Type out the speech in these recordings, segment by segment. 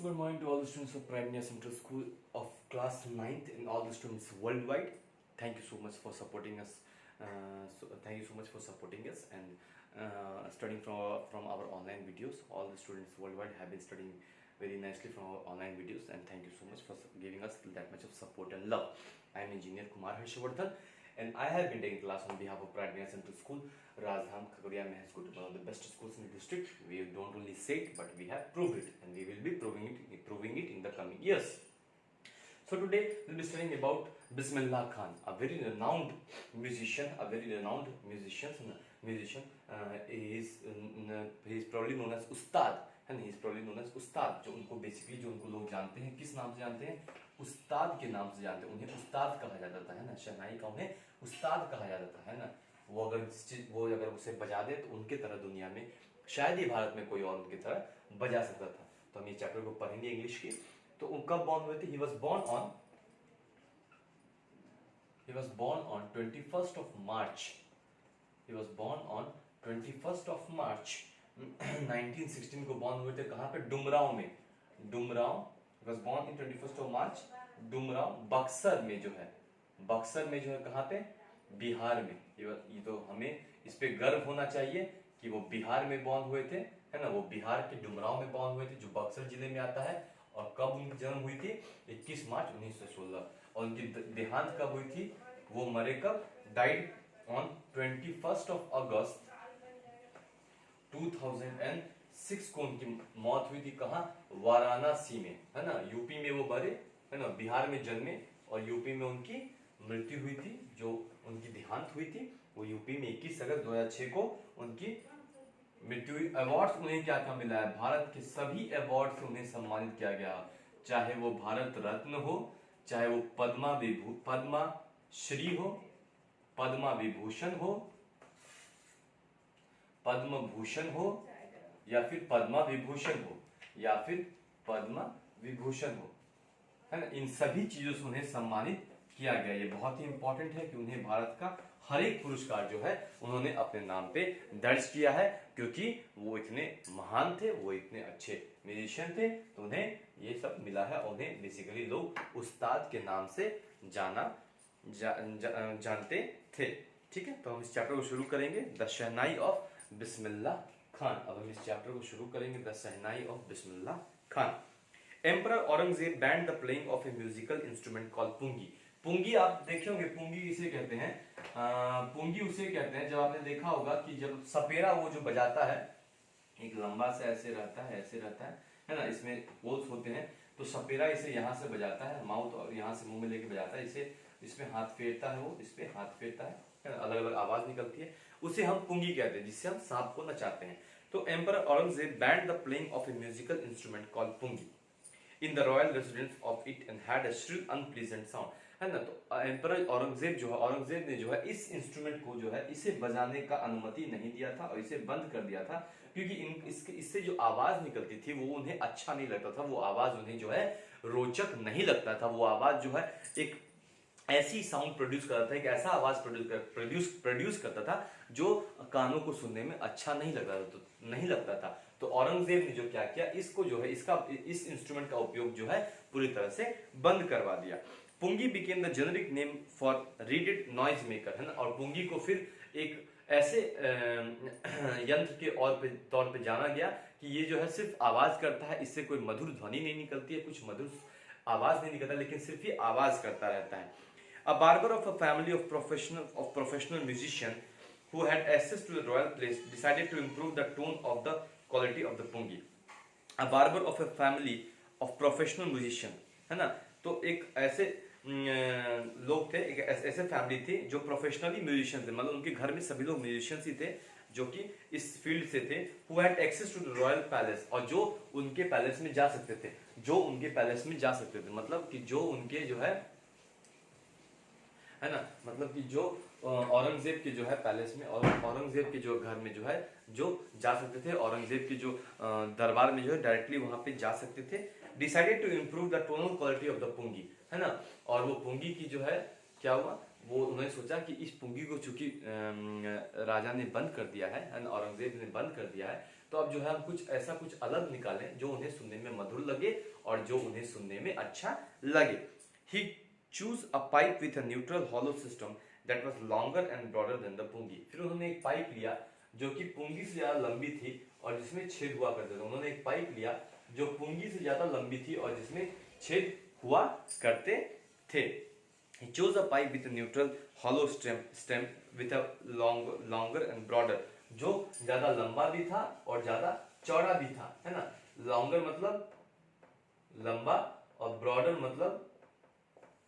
Good morning to all the students of Primary Central School of class 9th and all the students worldwide. Thank you so much for supporting us. Thank you so much for supporting us and studying from our online videos. All the students worldwide have been studying very nicely from our online videos, and thank you so much for giving us that much of support and love. I am Engineer Kumar Harshvardhan, and I have been taking class on behalf of Primary Central School, Rajdhan Khagaria Maheskut, one of the best schools in the district. We don't only say it, but we have proved it, and we will be proving it in the coming years. So today we'll be studying about Bismillah Khan, a very renowned musician, he is probably known as Ustad, and he is probably known as Ustad. जो उनको basically जो उनको लोग जानते हैं, किस नाम से जानते हैं? उस्ताद के नाम से जानते हैं. उन्हें उस्ताद कहा जाता था, है ना. शहनाई का उन्हें उस्ताद कहा जाता था, है ना. वो अगर उसे बजा दे तो उनके तरह दुनिया में शायद ही भारत में कोई और उनकी तरह बजा सकता था. तो हम ये चैप्टर को पढ़ेंगे इंग्लिश की. तो वो कब बॉर्न हुए थे? He was born on 21st of March. He was born on 21st of March 1916 को बॉर्न हुए थे. कहाँ पे? डुमरांव में. Dumraon. He was born in 21st of March Dumraon, Buxar में जो है. बक्सर में जो है कहाँ पे? बिहार में. ये तो हमें इस पे गर्व होना चाहिए कि वो बिहार में बॉर्न हुए थे, है ना. वो बिहार के डुमरांव में बॉर्न हुए थे, जो बक्सर जिले में आता है. और कब उनकी जन्म हुई थी? 21 मार्च 1916. और उनकी देहांत कब हुई थी? वो मरे कब? Died on 21st of August 2006 को उनकी मौत हुई थी. कहाँ? वाराणसी में, है ना. यूपी में वो मरे, है ना. बिहार में जन्मे और यूपी में उनकी मृत्यु हुई थी. जो उनकी देहांत हुई थी वो यूपी में 21 अगस्त 2006 को उनकी मृत्यु हुई. अवार्ड्स उन्हें क्या क्या मिला है? भारत के सभी अवार्ड से उन्हें सम्मानित किया गया, चाहे वो भारत रत्न हो, चाहे वो पद्मा श्री हो, पद्मा विभूषण हो, पद्म भूषण हो, या फिर पद्मा विभूषण हो, या फिर पद्मा विभूषण हो, है ना. इन सभी चीजों से उन्हें सम्मानित किया गया. ये बहुत ही इंपॉर्टेंट है कि उन्हें भारत का हर एक पुरस्कार जो है उन्होंने अपने नाम पे दर्ज किया है, क्योंकि वो इतने महान थे, वो इतने अच्छे म्यूजिशियन थे, तो उन्हें ये सब मिला है. और उन्हें बेसिकली लोग उस्ताद के नाम से जानते थे. ठीक है. तो हम इस चैप्टर को शुरू करेंगे, द शहनाई ऑफ बिस्मिल्लाह खान. अब हम इस चैप्टर को शुरू करेंगे, the shehnai of Bismillah Khan. Emperor Aurangzeb banned the playing of a musical instrument called pungi. पुंगी आप देखे होंगे, पुंगी इसे कहते हैं. पुंगी उसे कहते हैं, जब आपने देखा होगा कि जब सपेरा वो जो बजाता है, एक लंबा से ऐसे रहता है ना. इसमें होल्स होते हैं, तो सपेरा इसे यहाँ से बजाता है, माउथ और यहाँ से मुंह में लेके बजाता है. इसे इसमें हाथ फेरता है, वो इस पे हाथ फेरता है, अलग अलग आवाज निकलती है. उसे हम पुंगी कहते हैं, जिससे हम सांप को नचाते हैं. तो emperor Aurangzeb banned the playing of a musical instrument called pungi in the royal residence of it and had a shrill unpleasant sound, है ना. तो एम्परर औरंगजेब ने जो है इस इंस्ट्रूमेंट को जो है इसे बजाने का अनुमति नहीं दिया था और इसे बंद कर दिया था, क्योंकि इससे जो आवाज निकलती थी वो उन्हें अच्छा नहीं लगता था. वो आवाज उन्हें जो है रोचक नहीं लगता था. वो आवाज जो है एक ऐसी साउंड प्रोड्यूस करता था, एक ऐसा आवाज प्रोड्यूस करता था जो कानों को सुनने में अच्छा नहीं लगता था. तो औरंगजेब ने जो क्या किया, इसको जो है इस इंस्ट्रूमेंट का उपयोग जो है पूरी तरह से बंद करवा दिया. Pungi became the generic name for reeded noise maker, है ना. और पुंगी को फिर एक ऐसे यंत्र के तौर पे जाना गया कि ये जो है सिर्फ आवाज करता है, इससे कोई मधुर ध्वनि नहीं निकलती है, कुछ मधुर आवाज नहीं निकलता, लेकिन सिर्फ ये आवाज करता रहता है. A barber of a family of professional musician who had access to the royal place decided to improve the tone of the quality of the pungi. A barber of a family of professional musician, है ना. तो एक ऐसे लोग थे, एक ऐसे family थी जो प्रोफेशनली म्यूजिशियन थे, मतलब उनके घर में सभी लोग म्यूजिशियंस ही थे जो कि इस फील्ड से थे. Who had access to the royal palace, और जो उनके पैलेस में जा सकते थे, मतलब कि जो उनके जो है ना, मतलब कि जो औरंगजेब के जो है पैलेस में और औरंगजेब के जो घर में जो है जो जा सकते थे, औरंगजेब के जो दरबार में जो है डायरेक्टली वहां पे जा सकते थे. Decided to improve the tonal quality of the pungi, है ना. और वो पुंगी की जो है क्या हुआ, वो उन्होंने सोचा कि इस पुंगी को चूंकि राजा ने बंद कर दिया है, औरंगजेब ने बंद कर दिया है, तो अब जो है हम कुछ अलग निकालें जो उन्हें सुनने में मधुर लगे और जो उन्हें सुनने में अच्छा लगे। He choose a pipe with a neutral hollow system that was longer and broader than the pungi. फिर उन्होंने एक पाइप लिया जो कि पुंगी से ज्यादा लंबी थी और जिसमें छेद हुआ करते थे। उन्होंने एक पाइप लिया जो पुंगी से ज्यादा लंबी थी और जिसमें छेद हुआ करते थे। He chose a pipe with a neutral hollow stem with a longer and broader, जो ज्यादा लंबा भी था और ज्यादा चौड़ा भी था, है ना। लॉन्गर मतलब लंबा और ब्रॉडर मतलब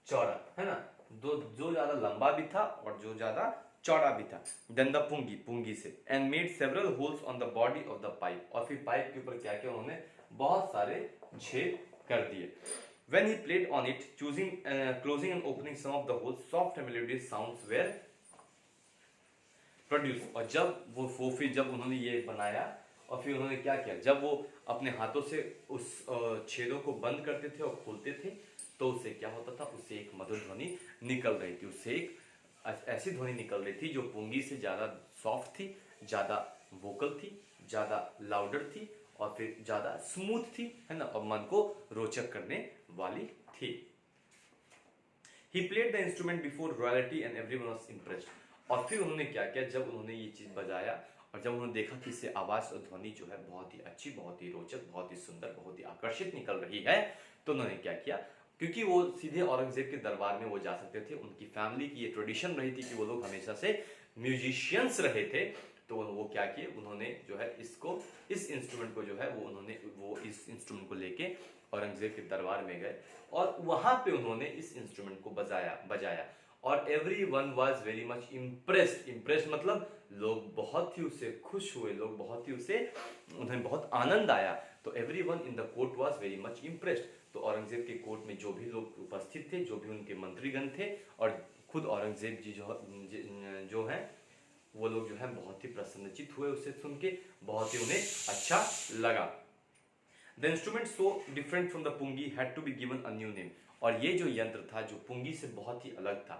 चौड़ा, है ना। जो ज्यादा लंबा भी था और जो ज्यादा चौड़ा भी था। देन द पुंगी से and made several holes on the body of the pipe, और फिर पाइप के ऊपर क्या किया उन्होंने, बहुत सारे छेद कर दिए। When he played on it, closing and opening some of the holes, soft and melodious sounds were produced। और जब उन्होंने ये बनाया और फिर उन्होंने क्या किया, जब वो अपने हाथों से उस छेदों को बंद करते थे और खोलते थे तो उससे क्या होता था, उससे एक मधुर ध्वनि निकल रही थी। उससे एक ऐसी ध्वनि निकल रही थी जो पुंगी से ज्यादा सॉफ्ट थी, ज्यादा वोकल थी, ज्यादा लाउडर थी और फिर ज्यादा स्मूथ थी, है ना, और मन को रोचक करने वाली थी। He played the instrument before royalty and everyone was impressed। और फिर उन्होंने क्या किया, जब उन्होंने ये चीज बजाया और जब उन्होंने देखा कि इससे आवाज और ध्वनि जो है बहुत ही अच्छी, बहुत ही रोचक, बहुत ही सुंदर, बहुत ही आकर्षित निकल रही है, तो उन्होंने क्या किया, क्योंकि वो सीधे औरंगजेब के दरबार में वो जा सकते थे, उनकी फैमिली की ये ट्रेडिशन रही थी कि वो लोग हमेशा से म्यूजिशियंस रहे थे, तो वो क्या किए, उन्होंने जो है इस इंस्ट्रूमेंट को जो है वो इस इंस्ट्रूमेंट को लेके औरंगजेब के दरबार में गए और वहां पे उन्होंने इस इंस्ट्रूमेंट को बजाया और everyone was very much impressed मतलब लोग बहुत ही उससे खुश हुए, लोग बहुत ही उन्हें बहुत आनंद आया। तो everyone in the court was very much impressed. तो औरंगजेब के कोर्ट में जो भी लोग उपस्थित थे, जो भी उनके मंत्रीगण थे और खुद औरंगजेब जी जो हैं वो लोग जो है बहुत ही प्रसन्नचित हुए उससे सुन के, बहुत ही उन्हें अच्छा लगा। The instrument so different from the pungi had to be given a new name। और ये जो यंत्र था जो पुंगी से बहुत ही अलग था,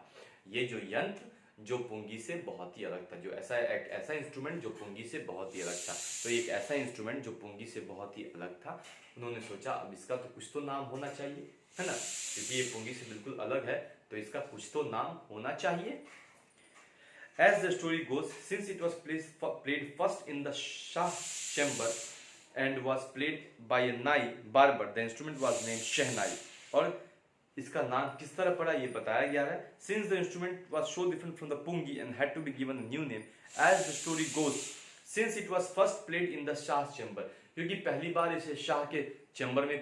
ये जो यंत्र जो पुंगी से बहुत ही अलग था, जो ऐसा इंस्ट्रूमेंट जो पुंगी से बहुत ही अलग था, तो एक ऐसा इंस्ट्रूमेंट जो पुंगी से बहुत ही अलग था, उन्होंने सोचा अब इसका तो कुछ तो नाम होना चाहिए, है ना, क्योंकि ये पुंगी से बिल्कुल अलग है तो इसका कुछ तो नाम होना चाहिए। As the story goes, since it was played first in the Shah chamber and was played by a Nai barber, the instrument was named Shehnai। और इसका नाम किस तरह पड़ा ये बताया गया है। Since the instrument was so different from the pungi and had to be given a new name, as the story goes, since it was first played in the Shah's chamber, क्योंकि पहली बार इसे शाह के चैम्बर में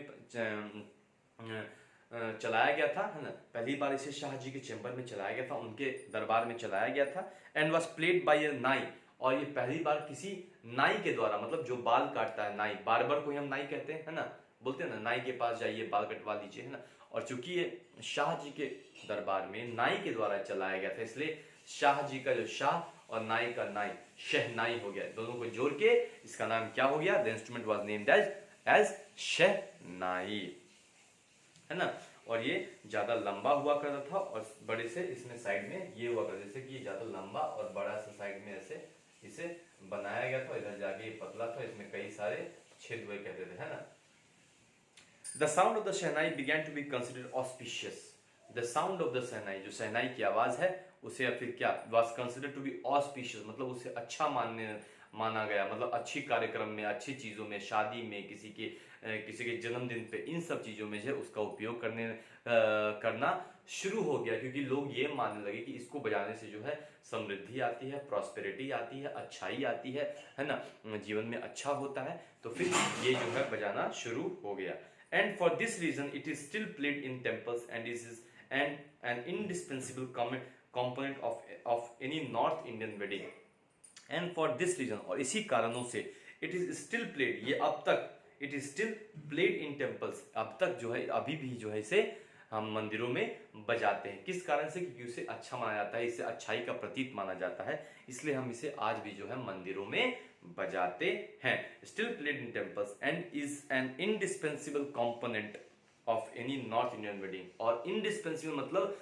चलाया गया था, है ना, पहली बार इसे शाह जी के चैम्बर में चलाया गया था, उनके दरबार में चलाया गया था। एंड वाज प्लेड बाय अ नाई, और ये पहली बार किसी नाई के द्वारा, मतलब जो बाल काटता है नाई, बार्बर को हम नाई कहते हैं, है ना, बोलते हैं ना नाई के पास जाइए बाल कटवा लीजिए, है ना। और चूंकि ये शाह जी के दरबार में नाई के द्वारा चलाया गया था, इसलिए शाह जी का जो शाह और नाई का नाई शहनाई हो गया, दोनों को जोड़ के इसका नाम क्या हो गया, the instrument was named as shehnai, है ना। और ये ज्यादा लंबा हुआ करता था और बड़े से इसमें साइड में ये हुआ करता, जैसे कि ये ज्यादा लंबा और बड़ा सा साइड में ऐसे इसे बनाया गया था, इधर जाके ये पतला था, इसमें कई सारे छेद हुए कहते थे, है ना। The sound of the shehnai began to be considered auspicious. The sound of the shehnai, जो शहनाई की आवाज है उसे या फिर क्या was considered to be auspicious, मतलब उसे अच्छा माना गया, मतलब अच्छी कार्यक्रम में, अच्छी चीजों में, शादी में, किसी के जन्मदिन पे, इन सब चीजों में जो उसका उपयोग करना शुरू हो गया, क्योंकि लोग ये मानने लगे कि इसको बजाने से जो है समृद्धि आती है, प्रॉस्पेरिटी आती है, अच्छाई आती है ना, जीवन में अच्छा होता है, तो फिर ये जो है बजाना शुरू हो गया। And for this reason it is still played in temples and is an indispensable component of any North Indian wedding। And for this reason, और इसी कारणों से it is still played, ये अब तक it is still played in temples, अब तक जो है अभी भी जो है इसे हम मंदिरों में बजाते हैं। किस कारण से, क्योंकि उसे अच्छा माना जाता है, इसे अच्छाई का प्रतीक माना जाता है, इसलिए हम इसे आज भी जो है मंदिरों में बजाते हैं। Still played in temples and is an indispensable component of any North Indian wedding। और indispensable मतलब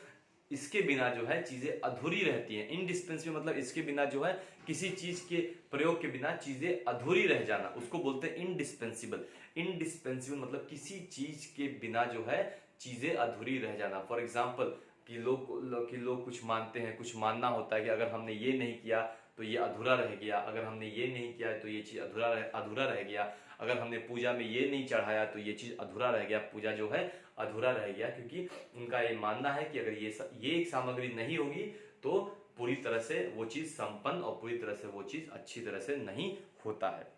इसके बिना जो है चीजें अधूरी रहती हैं। इंडिस्पेंसिबल मतलब इसके बिना जो है किसी चीज के प्रयोग के बिना चीजें अधूरी रह जाना, उसको बोलते हैं इंडिस्पेंसिबल। इंडिस्पेंसिबल मतलब किसी चीज के बिना जो है चीजें अधूरी रह जाना। फॉर एग्जाम्पल कि लोग कुछ मानते हैं, कुछ मानना होता है कि अगर हमने ये नहीं किया तो ये अधूरा रह गया, अगर हमने ये नहीं किया तो ये चीज अधूरा रह गया, अगर हमने पूजा में ये नहीं चढ़ाया तो ये चीज अधूरा रह गया, पूजा जो है अधूरा रह गया। क्योंकि उनका ये मानना है कि अगर ये एक सामग्री नहीं होगी तो पूरी तरह से वो चीज संपन्न और पूरी तरह से वो चीज अच्छी तरह से नहीं होता है।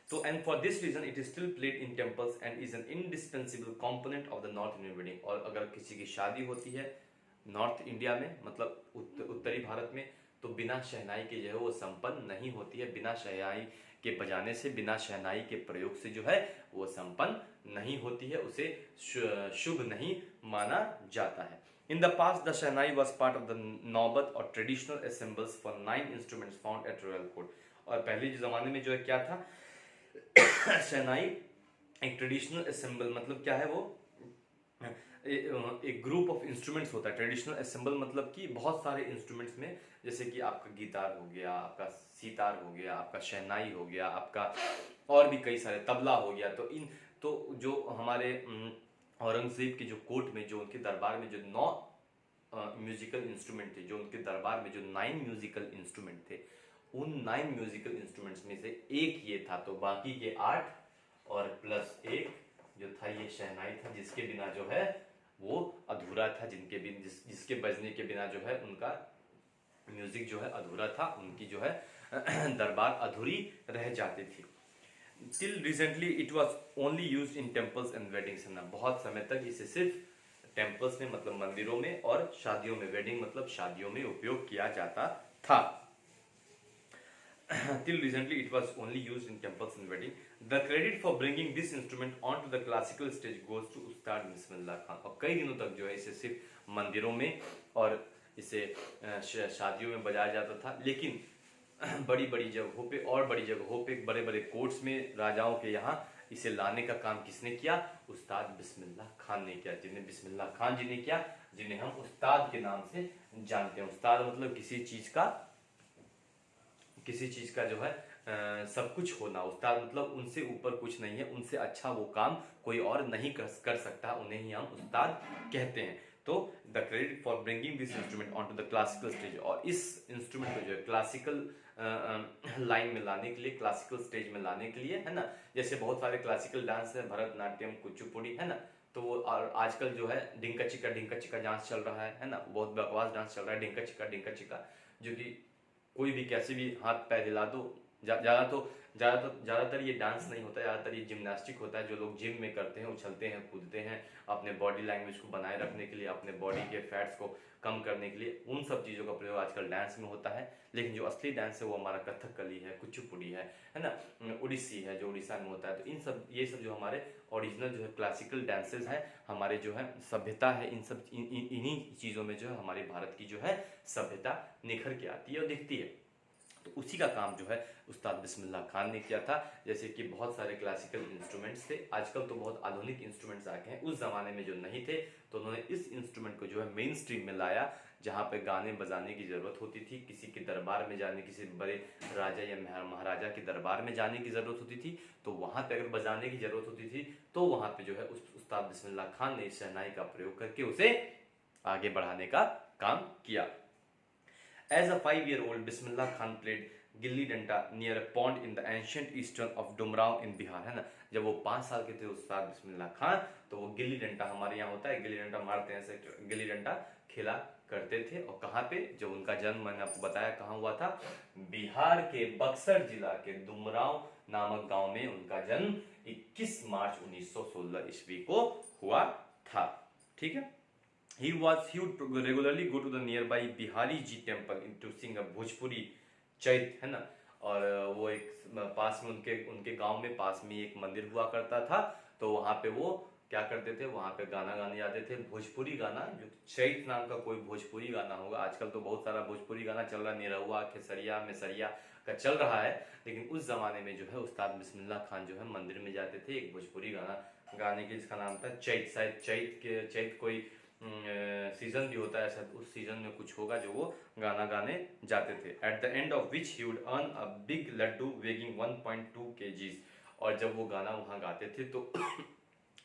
तो and for this reason it is still played in temples and is an indispensable component of the north Indian wedding. और अगर किसी की शादी होती है नॉर्थ इंडिया में, मतलब उत्तरी भारत में, तो बिना शहनाई के जो है वो संपन्न नहीं होती है। बिना शहनाई के बजाने से, बिना शहनाई के प्रयोग से जो है वो संपन्न नहीं होती है, उसे शुभ नहीं माना जाता है। In the past, the Shehnai was part of the Naubat or traditional assembles for 9 instruments found at royal court। और पहले जो जमाने में जो है क्या था, शहनाई एक ट्रेडिशनल असेंबल मतलब क्या है, वो एक ग्रुप ऑफ इंस्ट्रूमेंट्स होता है। ट्रेडिशनल असेंबल मतलब कि बहुत सारे इंस्ट्रूमेंट्स में, जैसे कि आपका गिटार हो गया, आपका सितार हो गया, आपका शहनाई हो गया, आपका और भी कई सारे, तबला हो गया। तो जो हमारे औरंगजेब के जो कोर्ट में, जो उनके दरबार में जो 9 म्यूजिकल इंस्ट्रूमेंट थे, जो उनके दरबार में जो 9 म्यूजिकल इंस्ट्रूमेंट थे, उन 9 म्यूजिकल इंस्ट्रूमेंट्स में से एक ये था, तो बाकी के 8 और प्लस 1 जो था ये शहनाई था, जिसके बिना जो है वो अधूरा था, जिसके बजने के बिना जो है उनका म्यूजिक जो है अधूरा था, उनकी जो है दरबार अधूरी रह जाती थी। Till recently it was only use in temples and weddings. बहुत समय तक इसे सिर्फ टेम्पल्स में मतलब मंदिरों में और शादियों में, वेडिंग मतलब शादियों में उपयोग किया जाता था। Till recently it was only used in temples and wedding. The credit for bringing this instrument onto the classical stage goes to उस्ताद बिस्मिल्लाह खान। और कई दिनों तक जो है इसे सिर्फ मंदिरों में और इसे शादियों में बजाया जाता था, लेकिन बड़ी बड़ी जगहों पे और बड़ी जगहों पे, बड़े बड़े कोर्ट्स में, राजाओं के यहाँ इसे लाने का काम किसने किया? उस्ताद बिस्मिल्लाह खान ने किया, जिन्हें बिस्मिल्लाह खान जी ने किया, जिन्हें हम उस्ताद के नाम से जानते हैं। उस्ताद मतलब किसी चीज का जो है सब कुछ होना। उस्ताद मतलब उनसे ऊपर कुछ नहीं है, उनसे अच्छा वो काम कोई और नहीं कर सकता, उन्हें ही हम उस्ताद कहते हैं। तो the credit for bringing this instrument on to the classical stage, और इस इंस्ट्रूमेंट को जो है क्लासिकल लाइन में लाने के लिए, क्लासिकल स्टेज में लाने के लिए, है ना, जैसे बहुत सारे क्लासिकल डांस है, भरतनाट्यम, कुचिपुड़ी, है ना, तो वो आजकल जो है ढिंका चिक्का डांस चल रहा है ना, बहुत बकवास डांस चल रहा है ढिंका चिक्का, जो कि कोई भी कैसे भी हाथ पैर हिला दो, ज्यादातर ये डांस नहीं होता है, ज्यादातर ये जिम्नास्टिक होता है, जो लोग जिम में करते हैं, उछलते हैं, कूदते हैं, अपने बॉडी लैंग्वेज को बनाए रखने के लिए, अपने बॉडी के फैट्स को कम करने के लिए, उन सब चीज़ों का प्रयोग आजकल डांस में होता है। लेकिन जो असली डांस है वो हमारा कथकली है, कुचिपुड़ी है ना, उड़ीसी है जो उड़ीसा में होता है। तो ये सब जो हमारे ओरिजिनल जो है क्लासिकल डांसेस हैं, हमारे जो है सभ्यता है, इन्हीं चीज़ों में जो है हमारे भारत की जो है सभ्यता निखर के आती है और दिखती है। तो उसी का काम जो है उस्ताद बिस्मिल्लाह खान ने किया था। जैसे कि बहुत सारे क्लासिकल इंस्ट्रूमेंट्स थे, आजकल तो बहुत आधुनिक इंस्ट्रूमेंट्स आ गए हैं, उस जमाने में जो नहीं थे, तो उन्होंने इस इंस्ट्रूमेंट को जो है मेन स्ट्रीम में लाया, जहाँ पे गाने बजाने की जरूरत होती थी, किसी के दरबार में जाने, किसी बड़े राजा या महाराजा के दरबार में जाने की जरूरत होती थी, तो वहां पे अगर बजाने की जरूरत होती थी, तो वहां पे जो है उस्ताद बिस्मिल्लाह खान ने इस शहनाई का प्रयोग करके उसे आगे बढ़ाने का काम किया। As a 5-year-old, Bismillah Khan played gilli danda near a pond in the ancient eastern of Dumraon in Bihar, है ना। जब वो 5 साल के थे उस्ताद बिस्मिल्लाह खान, तो वो गिल्ली डंडा, हमारे यहाँ होता है गिल्ली डंडा मारते हैं, ऐसे गिल्ली डंडा खेला करते थे। और कहाँ पे, जब उनका जन्म मैंने आपको बताया कहाँ हुआ था, बिहार के बक्सर जिला के डुमराव नामक गांव में उनका जन्म 21 मार्च 1916 ईस्वी को हुआ था। ठीक है। He would regularly go to the nearby Bihari Ji temple to sing a Bhojpuri चैत, है ना। और वो एक पास में उनके गांव में पास में एक मंदिर हुआ करता था, तो वहां पे वो क्या करते थे, वहां पे गाना गाने जाते थे, भोजपुरी गाना, जो चैत नाम का कोई भोजपुरी गाना होगा। आजकल तो बहुत सारा भोजपुरी गाना चल रहा है, निरहुआ, खेसरिया, मैसरिया का चल रहा है, लेकिन उस जमाने में जो है उस्ताद बिस्मिल्लाह खान जो है मंदिर में जाते थे एक भोजपुरी गाना गाने के, जिसका नाम था चैत। शायद चैत कोई सीजन भी होता है, शायद उस सीजन में कुछ होगा जो वो गाना गाने जाते थे। At the end of which he would earn a big laddoo weighing 1.2 kgs। और जब वो गाना वहाँ गाते थे तो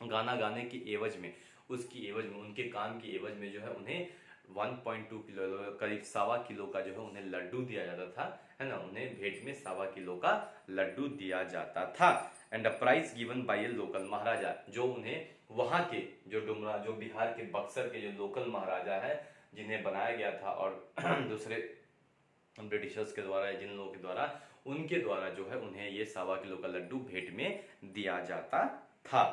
गाना गाने की एवज में, उसकी एवज में, उनके काम की एवज में जो है उन्हें 1.2 किलो, करीब 1.25 किलो का जो है उन्हें लड्डू दिया जाता था, है ना, उन्हें भेंट में 1.25 किलो का लड्डू दिया जाता था। And a prize given by a local maharaja, जो उन्हें वहाँ के जो बिहार के बक्सर के जो लोकल महाराजा है जिन्हें बनाया गया था, और दूसरे ब्रिटिशर्स के द्वारा, जिन लोगों के द्वारा, उनके द्वारा जो है उन्हें ये 1.25 किलो का लड्डू भेंट में दिया जाता था।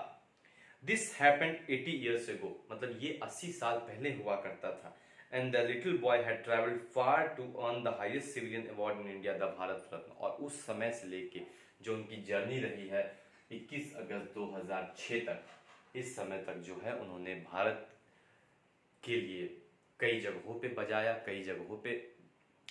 दिस हैपेंड 80 years ago, मतलब ये 80 साल पहले हुआ करता था। And the little boy had travelled far to earn the highest civilian award in India, the Bharat Ratna. और उस समय से लेके जो उनकी जर्नी रही है 21 अगस्त 2006 तक, इस समय तक जो है उन्होंने भारत के लिए कई जगहों पे बजाया, कई जगहों पे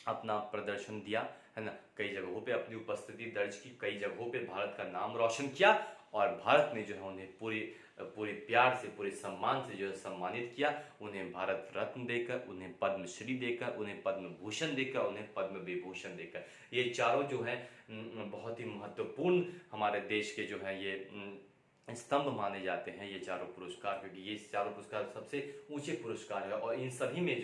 अपना प्रदर्शन दिया, है ना, कई जगहों पे अपनी उपस्थिति दर्ज की, कई जगहों पे भारत का नाम रोशन किया, और भारत ने जो है उन्हें पूरे प्यार से, पूरे सम्मान से जो है सम्मानित किया। उन्हें भारत रत्न देकर, उन्हें पद्मश्री देकर, उन्हें पद्म भूषण देकर, उन्हें पद्म विभूषण देकर, ये चारों जो है बहुत ही महत्वपूर्ण हमारे देश के जो है ये स्तंभ माने जाते हैं, ये चारों पुरस्कार, क्योंकि ये चारों पुरस्कार सबसे ऊंचे पुरस्कार है। और इन सभी में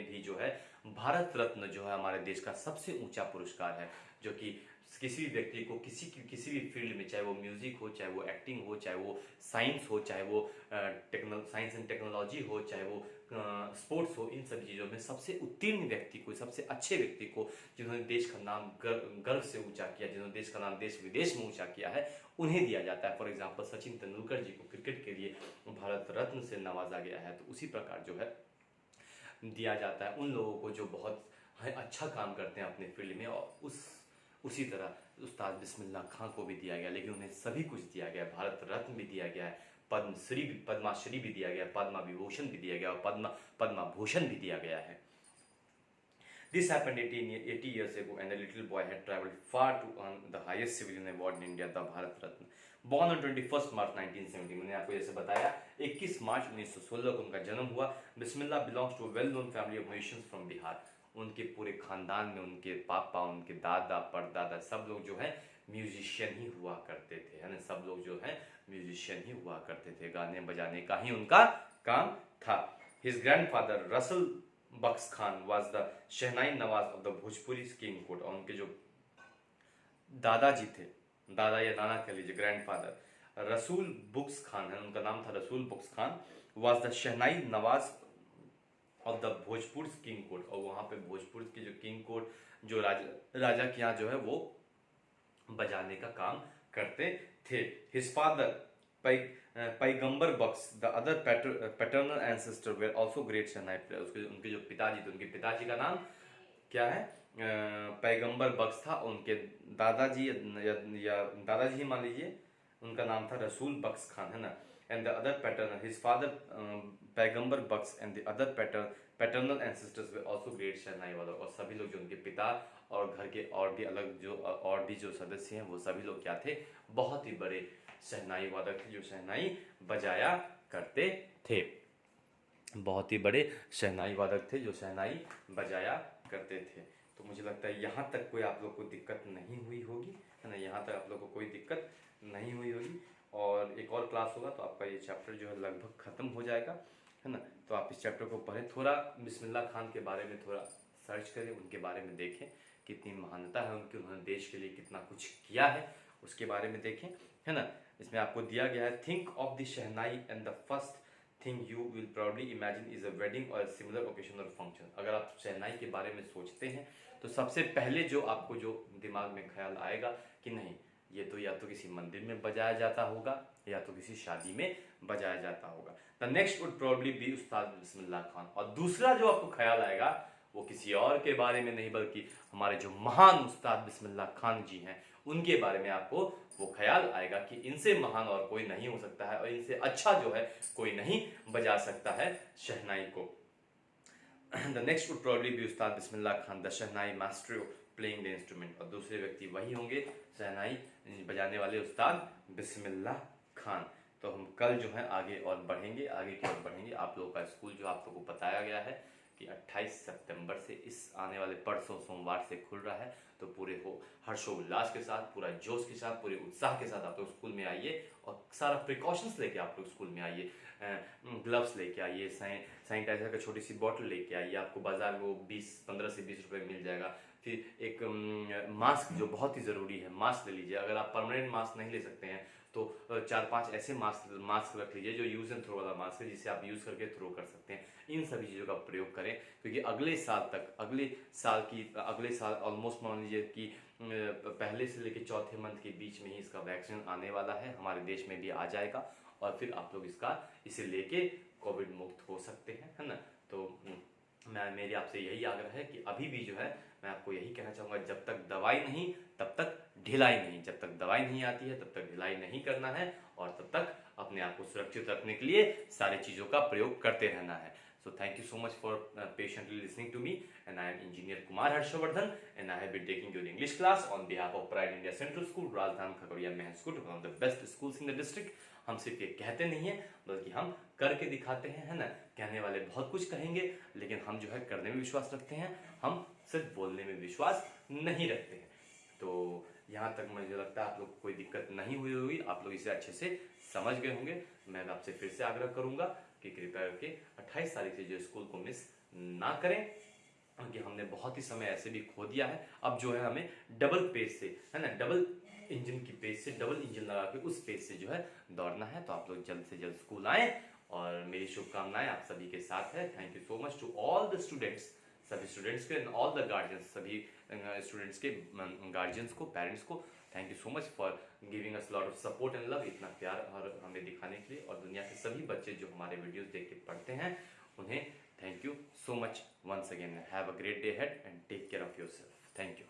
भी जो है भारत रत्न जो है हमारे देश का सबसे ऊंचा पुरस्कार है, जो कि किसी भी व्यक्ति को किसी भी फील्ड में, चाहे वो म्यूजिक हो, चाहे वो एक्टिंग हो, चाहे वो साइंस हो, चाहे वो साइंस एंड टेक्नोलॉजी हो, चाहे वो स्पोर्ट्स हो, इन सभी चीज़ों में सबसे उत्तीर्ण व्यक्ति को, सबसे अच्छे व्यक्ति को, जिन्होंने देश का नाम गर्व से ऊंचा किया, जिन्होंने देश का नाम देश विदेश में ऊंचा किया है, उन्हें दिया जाता है। फॉर एग्जाम्पल सचिन तेंदुलकर जी को क्रिकेट के लिए भारत रत्न से नवाजा गया है, तो उसी प्रकार जो है दिया जाता है उन लोगों को जो बहुत अच्छा काम करते हैं अपने फील्ड में। और उसी तरह उस्ताद बिस्मिल्लाह खां को भी दिया गया, लेकिन उन्हें सभी कुछ दिया गया, भारत रत्न भी दिया गया है, पद्माश्री भी दिया गया, पद्मा विभूषण भी दिया गया, और पद्मा भूषण भी दिया गया है। This happened 80 years ago, and the little boy had travelled far to earn the highest civilian award in India, the Bharat Ratna. Born on 21st March 1970, मैंने आपको जैसे बताया 21 मार्च 1916 को उनका जन्म हुआ। Bismillah belongs to well known family of musicians from Bihar. उनके पूरे खानदान में उनके पापा, उनके दादा, परदादा, सब लोग जो है म्यूजिशियन ही हुआ करते थे, है ना, सब लोग जो है म्यूजिशियन ही हुआ करते थे, गाने बजाने का ही उनका काम था। His grandfather Russell Bakhsh Khan was the shehnai Nawaz of the Bhojpuri king court. और उनके जो दादाजी थे, दादा या नाना कह लीजिए, ग्रैंडफादर रसूल बुक्स खान है, उनका नाम था रसूल books Khan, was the shehnai Nawaz of the Bhojpur king court. और वहाँ पे भोजपुर के जो किंग कोर्ट, जो राजा के यहाँ जो है वो बजाने का काम करते थे। His father Paigambar Bakhsh, the other paternal ancestor were also great shehnai player. उनके जो पिताजी थे, उनके पिताजी का नाम क्या है, पैगंबर बख्श था। उनके दादाजी या दादाजी ही मान लीजिए, उनका नाम था रसूल बख्श खान, है ना। And the other paternal, his father Paigambar Bakhsh and the other paternal ancestors were also great shehnai वादक। और सभी लोग जो उनके पिता और घर के और भी जो सदस्य हैं, वो सभी लोग क्या थे, बहुत ही बड़े शहनाई वादक थे, जो शहनाई बजाया करते थे। बहुत ही बड़े शहनाई वादक थे जो शहनाई बजाया करते थे। तो मुझे लगता है यहाँ तक कोई आप लोग को दिक्कत नहीं हुई होगी, है ना, यहाँ तक आप लोग को कोई दिक्कत नहीं हुई होगी। और एक और क्लास होगा तो आपका ये चैप्टर जो है लगभग ख़त्म हो जाएगा, है ना। तो आप इस चैप्टर को पढ़ें, थोड़ा बिस्मिल्लाह खान के बारे में थोड़ा सर्च करें, उनके बारे में देखें कितनी महानता है उनकी, उन्होंने देश के लिए कितना कुछ किया है उसके बारे में देखें, है ना। इसमें आपको दिया गया है, think of the shehnai and the first thing you will proudly imagine is a wedding और सिमिलर ओकेशन और फंक्शन। अगर आप शहनाई के बारे में सोचते हैं तो सबसे पहले जो आपको जो दिमाग में ख्याल आएगा कि नहीं, ये तो या तो किसी मंदिर में बजाया जाता होगा या तो किसी शादी में बजाया जाता होगा। The next would probably be Ustad Bismillah Khan. और दूसरा जो आपको ख्याल आएगा वो किसी और के बारे में नहीं, बल्कि हमारे जो महान उस्ताद बिस्मिल्लाह खान जी हैं उनके बारे में आपको वो ख्याल आएगा कि इनसे महान और कोई नहीं हो सकता है, और इनसे अच्छा जो है कोई नहीं बजा सकता है शहनाई को। The next would probably be Ustad Bismillah Khan, the shehnai master playing the instrument. और दूसरे व्यक्ति वही होंगे शहनाई बजाने वाले उस्ताद बिस्मिल्लाह खान। तो हम कल जो है आगे और बढ़ेंगे, आगे की ओर बढ़ेंगे। आप लोगों का स्कूल जो आप लोगों को बताया गया है कि 28 सितंबर से, इस आने वाले परसों सोमवार से खुल रहा है। तो पूरे हर्षोल्लास के साथ, पूरा जोश के साथ, पूरे उत्साह के साथ आप लोग स्कूल में आइए और सारा प्रिकॉशंस लेके आप लोग स्कूल में आइए। ग्लव्स लेके आइए, सैनिटाइजर का छोटी सी बॉटल लेके आइए, आपको बाजार में वो 15 से 20 रुपए मिल जाएगा। फिर एक मास्क जो बहुत ही ज़रूरी है, मास्क ले लीजिए। अगर आप परमानेंट मास्क नहीं ले सकते हैं तो 4-5 ऐसे मास्क रख लीजिए जो यूज़ एंड थ्रो वाला मास्क है, जिसे आप यूज़ करके थ्रो कर सकते हैं। इन सभी चीज़ों का प्रयोग करें, क्योंकि अगले साल ऑलमोस्ट मान लीजिए कि पहले से लेकर चौथे मंथ के बीच में ही इसका वैक्सीन आने वाला है, हमारे देश में भी आ जाएगा। और फिर आप लोग इसे लेके कोविड मुक्त हो सकते हैं, है ना। तो मेरी आपसे यही आग्रह है कि अभी भी जो है मैं आपको यही कहना चाहूँगा, जब तक दवाई नहीं तब तक ढिलाई नहीं। जब तक दवाई नहीं आती है तब तक ढिलाई नहीं करना है, और तब तक अपने आप को सुरक्षित रखने के लिए सारी चीज़ों का प्रयोग करते रहना है। So thank you so much for patiently listening to me, and I am Engineer Kumar Harshavardhan, and I have been taking your English class on behalf of Pride India Central School, Rajdhan Khagadiya Main School, one of the best schools in the district। हम सिर्फ ये कहते नहीं हैं बल्कि हम करके दिखाते हैं, है ना। कहने वाले बहुत कुछ कहेंगे, लेकिन हम जो है करने में विश्वास रखते हैं, हम सिर्फ बोलने में विश्वास नहीं रखते हैं। तो यहाँ तक मुझे लगता है आप लोग को कोई दिक्कत नहीं हुई होगी, आप लोग इसे अच्छे से समझ गए होंगे। मैं आपसे फिर से आग्रह करूंगा कि कृपया करके 28 तारीख से जो स्कूल को मिस ना करें, क्योंकि हमने बहुत ही समय ऐसे भी खो दिया है। अब जो है हमें डबल पेज से, है ना, डबल इंजन की पेज से, डबल इंजन लगा के उस पेज से जो है दौड़ना है। तो आप लोग जल्द से जल्द स्कूल आएँ, और मेरी शुभकामनाएं आप सभी के साथ है। Thank you so much to all the students, सभी स्टूडेंट्स के, ऑल द गार्जियंस, सभी स्टूडेंट्स के गार्जियंस को, पेरेंट्स को thank you so much for giving us lot of support and love, इतना प्यार और हमें दिखाने के लिए। और दुनिया के सभी बच्चे जो हमारे वीडियोस देख के पढ़ते हैं, उन्हें thank you so much once again. Have a great day ahead and take care of yourself. Thank you.